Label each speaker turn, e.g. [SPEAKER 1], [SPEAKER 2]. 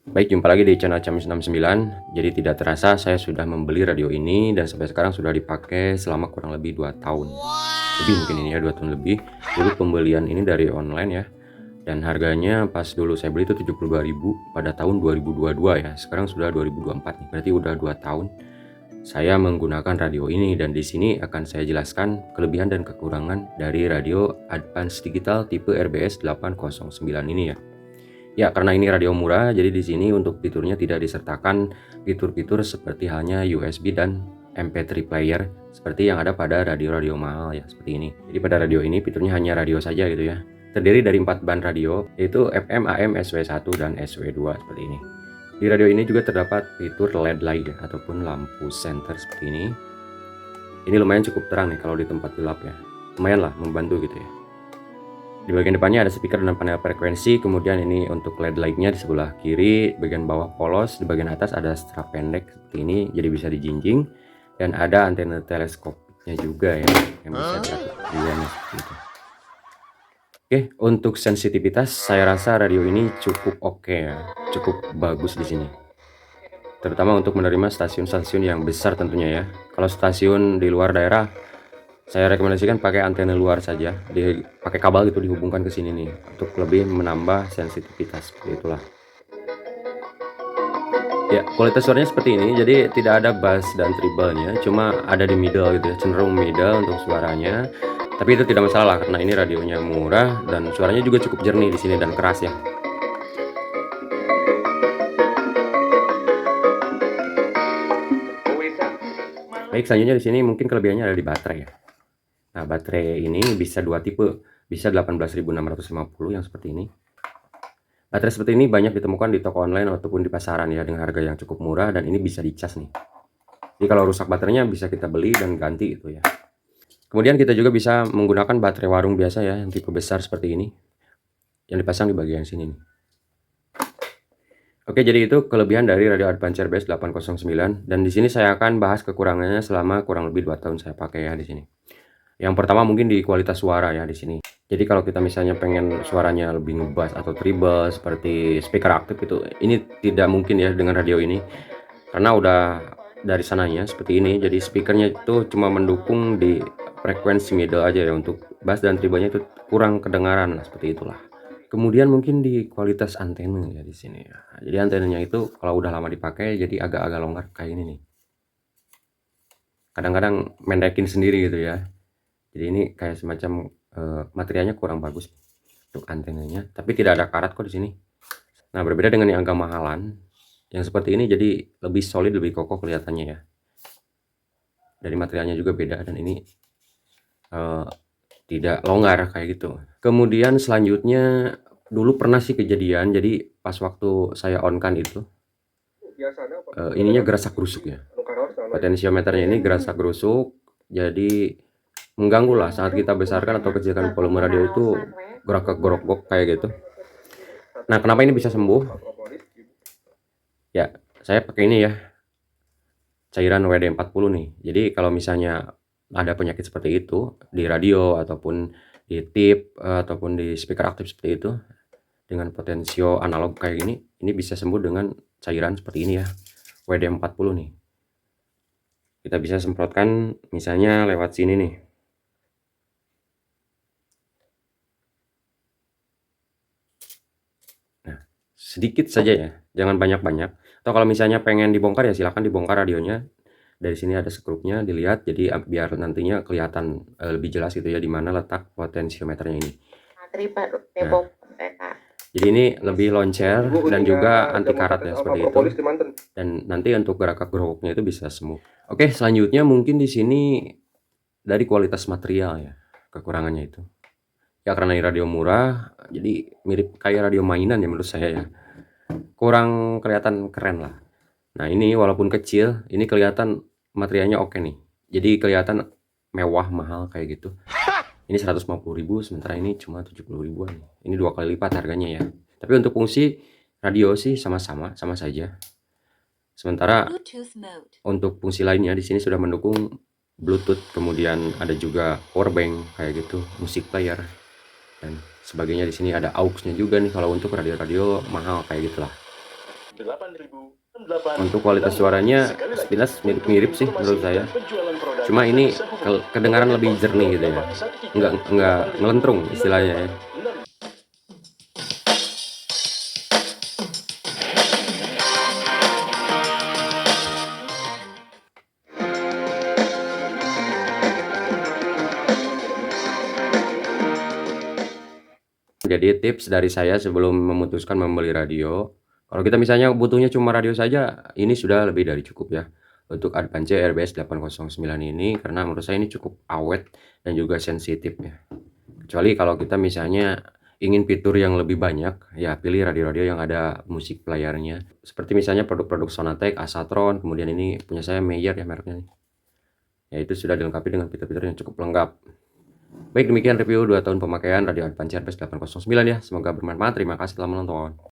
[SPEAKER 1] Baik, jumpa lagi di channel Camis69. Jadi tidak terasa saya sudah membeli radio ini dan sampai sekarang sudah dipakai selama kurang lebih 2 tahun. Lebih mungkin ini ya, 2 tahun lebih. Dulu pembelian ini dari online ya. Dan harganya pas dulu saya beli itu 72.000 pada tahun 2022 ya. Sekarang sudah 2024 nih. Berarti udah 2 tahun saya menggunakan radio ini, dan di sini akan saya jelaskan kelebihan dan kekurangan dari radio Advance Digital tipe RBS 809 ini ya. Ya, karena ini radio murah, jadi di sini untuk fiturnya tidak disertakan fitur-fitur seperti halnya USB dan MP3 player seperti yang ada pada radio-radio mahal ya, seperti ini. Jadi pada radio ini fiturnya hanya radio saja gitu ya. Terdiri dari 4 band radio, yaitu FM, AM, SW1 dan SW2 seperti ini. Di radio ini juga terdapat fitur LED light ya, ataupun lampu senter seperti ini. Ini lumayan cukup terang nih kalau di tempat gelap ya. Lumayan lah membantu gitu ya. Di bagian depannya ada speaker dan panel frekuensi, kemudian ini untuk LED light-nya di sebelah kiri, bagian bawah polos, di bagian atas ada strap pendek seperti ini, jadi bisa dijinjing, dan ada antena teleskopiknya juga ya, yang bisa diatur pilihannya seperti itu. Oke, untuk sensitivitas saya rasa radio ini cukup oke ya, cukup bagus di sini. Terutama untuk menerima stasiun-stasiun yang besar tentunya ya. Kalau stasiun di luar daerah, saya rekomendasikan pakai antena luar saja, pakai kabel gitu dihubungkan ke sini nih untuk lebih menambah sensitivitas seperti itulah. Ya, kualitas suaranya seperti ini, jadi tidak ada bass dan treble-nya, cuma ada di middle gitu ya, cenderung middle untuk suaranya. Tapi itu tidak masalah karena ini radionya murah dan suaranya juga cukup jernih di sini dan keras ya. Baik, selanjutnya di sini mungkin kelebihannya ada di baterai ya. Nah, baterai ini bisa 2 tipe, bisa 18.650 yang seperti ini. Baterai seperti ini banyak ditemukan di toko online ataupun di pasaran ya, dengan harga yang cukup murah, dan ini bisa dicas nih. Jadi kalau rusak baterainya bisa kita beli dan ganti itu ya. Kemudian kita juga bisa menggunakan baterai warung biasa ya, yang tipe besar seperti ini, yang dipasang di bagian sini nih. Oke, jadi itu kelebihan dari radio Advance RBS 809, dan di sini saya akan bahas kekurangannya selama kurang lebih 2 tahun saya pakai ya di sini. Yang pertama mungkin di kualitas suara ya di sini. Jadi kalau kita misalnya pengen suaranya lebih ngebass atau treble seperti speaker aktif itu, ini tidak mungkin ya dengan radio ini. Karena udah dari sananya seperti ini, jadi speakernya itu cuma mendukung di frekuensi middle aja ya, untuk bass dan treble-nya itu kurang kedengaran, nah, seperti itulah. Kemudian mungkin di kualitas antena ya di sini ya. Jadi antenanya itu kalau udah lama dipakai jadi agak-agak longgar kayak ini nih. Kadang-kadang mendekin sendiri gitu ya. Jadi ini kayak semacam materialnya kurang bagus untuk antenanya, tapi tidak ada karat kok di sini. Nah, berbeda dengan yang agak mahalan, yang seperti ini jadi lebih solid, lebih kokoh kelihatannya ya. Dari materialnya juga beda, dan ini tidak longgar kayak gitu. Kemudian selanjutnya dulu pernah sih kejadian, jadi pas waktu saya on kan itu ininya gerasak gerusuk ya. Potensiometernya ini gerasak gerusuk, jadi mengganggu lah saat kita besarkan atau kecilkan volume radio itu, gerak-gerok kayak gitu. Nah, kenapa ini bisa sembuh? Ya, saya pakai ini ya, cairan WD-40 nih. Jadi kalau misalnya ada penyakit seperti itu di radio ataupun di tip ataupun di speaker aktif seperti itu dengan potensio analog kayak gini, ini bisa sembuh dengan cairan seperti ini ya, WD-40 nih. Kita bisa semprotkan misalnya lewat sini nih. Nah, sedikit saja ya, jangan banyak-banyak. Atau kalau misalnya pengen dibongkar ya silahkan dibongkar radionya. Dari sini ada skrupnya, dilihat, jadi biar nantinya kelihatan lebih jelas gitu ya di mana letak potensiometernya ini. Nah, jadi ini lebih loncer dan juga anti karat ya seperti itu. Dan nanti untuk gerak-geroknya itu bisa sembuh. Oke, selanjutnya mungkin di sini dari kualitas material ya, kekurangannya itu. Ya karena ini radio murah, jadi mirip kayak radio mainan ya menurut saya ya. Kurang kelihatan keren lah. Nah, ini walaupun kecil, ini kelihatan materialnya oke nih. Jadi kelihatan mewah, mahal kayak gitu. Ini 150.000, sementara ini cuma 70.000-an. Ini 2 kali lipat harganya ya. Tapi untuk fungsi radio sih sama saja. Sementara untuk fungsi lainnya di sini sudah mendukung Bluetooth, kemudian ada juga power bank kayak gitu, musik player dan sebagainya. Di sini ada aux-nya juga nih kalau untuk radio-radio mahal kayak gitulah. Untuk kualitas suaranya sekilas mirip-mirip sih menurut saya. Cuma ini kedengaran lebih jernih gitu ya. Enggak ngelentrung istilahnya ya. Jadi tips dari saya sebelum memutuskan membeli radio, kalau kita misalnya butuhnya cuma radio saja, ini sudah lebih dari cukup ya. Untuk Advance RBS 809 ini, karena menurut saya ini cukup awet dan juga sensitif ya. Kecuali kalau kita misalnya ingin fitur yang lebih banyak, ya pilih radio-radio yang ada musik playernya. Seperti misalnya produk-produk Sonatek, Asatron, kemudian ini punya saya Meyer ya mereknya nih. Ya itu sudah dilengkapi dengan fitur-fitur yang cukup lengkap. Baik, demikian review 2 tahun pemakaian radio Advance RBS 809 ya. Semoga bermanfaat. Terima kasih telah menonton.